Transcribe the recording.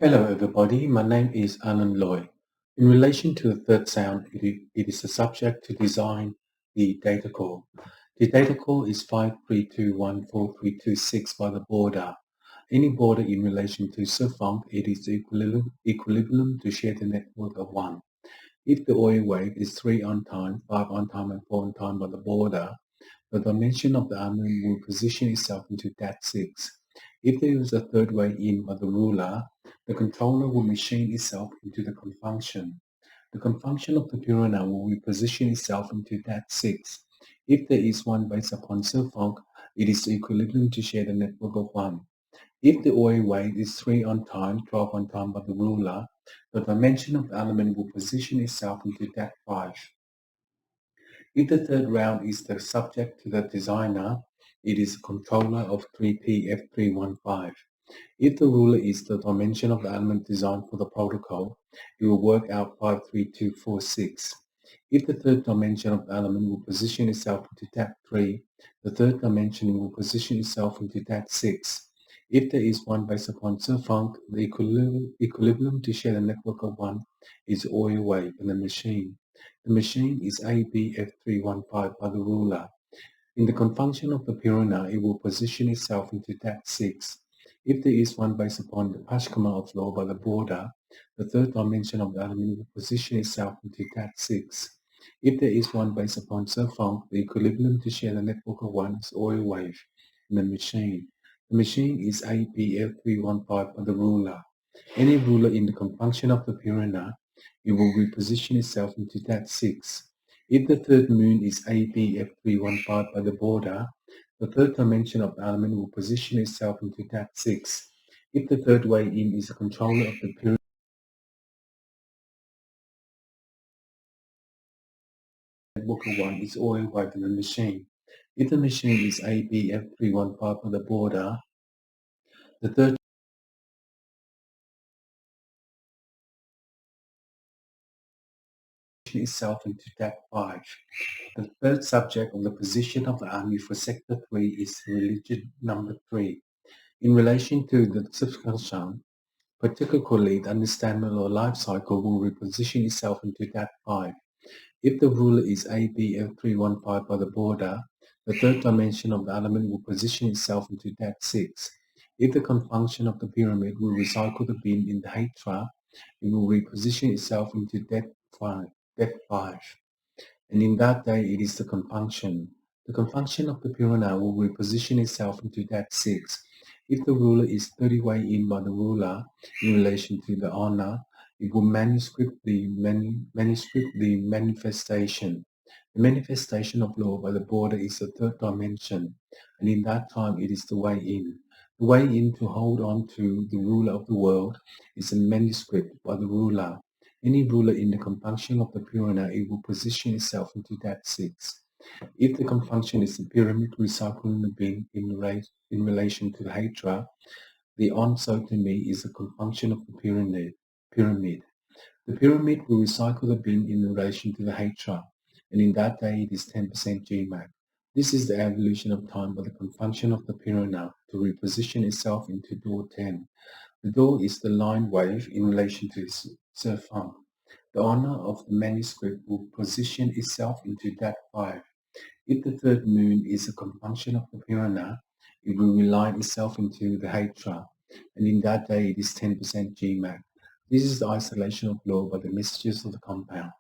Hello everybody, my name is Alan Loy. In relation to the third sound, it is the subject to design the data call. The data call is 53214326 by the border. Any border in relation to subfunc, it is equilibrium to share the network of 1. If the OA wave is 3 on time, 5 on time and 4 on time by the border, the dimension of the element will position itself into that 6. If there is a third way in by the ruler, the controller will machine itself into the confunction. The confunction of the Purana will reposition itself into that 6. If there is one based upon subfunc, it is equilibrium to share the network of 1. If the OA weight is 3 on time, 12 on time by the ruler, the dimension of the element will position itself into that 5. If the third round is the subject to the designer, it is a controller of 3PF315. If the ruler is the dimension of the element designed for the protocol, it will work out 53246. If the third dimension of the element will position itself into tab 3, the third dimension will position itself into tab 6. If there is one based upon subfunc, the equilibrium to share the network of 1 is oil wave in the machine. The machine is ABF315 by the ruler. In the confunction of the Purana, it will position itself into tab 6. If there is one based upon the Pashkama of law by the border, the third dimension of the element will position itself into tab 6. If there is one based upon subfunc, the equilibrium to share the network of 1 is oil wave in the machine. The machine is APF315 by the ruler. Any ruler in the confunction of the Purana, it will reposition itself into tab 6. If the third moon is ABF315 by the border, the third dimension of the element will position itself into tab 6. If the third way in is a controller of the period, network 1 is oil wave in the machine. If the machine is ABF315 by the border, the third itself into tab 5. The third subject of the position of the army for sector 3 is religion number 3. In relation to the subsection, particularly the understanding or life cycle will reposition itself into tab 5. If the ruler is ABF315 by the border, the third dimension of the element will position itself into tab 6. If the confunction of the pyramid will recycle the bin in the Hatra, it will reposition itself into depth 5. And in that day it is the confunction. The confunction of the Purana will reposition itself into depth 6. If the ruler is 30 way in by the ruler in relation to the honor, it will manuscript the manifestation. The manifestation of law by the border is the third dimension, and in that time it is the way in. The way in to hold on to the ruler of the world is a manuscript by the ruler. Any ruler in the confunction of the Purana, it will position itself into that 6. If the confunction is the pyramid recycling the bin in relation to the Hatra, the on-so to me is the confunction of the pyramid. The pyramid will recycle the bin in relation to the Hatra, and in that day it is 10% GMAC. This is the evolution of time by the confunction of the Purana to reposition itself into door 10. The door is the line wave in relation to Surfung. The honor of the manuscript will position itself into that 5. If the third moon is a confunction of the Purana, it will realign itself into the Hatra, and in that day it is 10% GMAC. This is the isolation of law by the messages of the compound.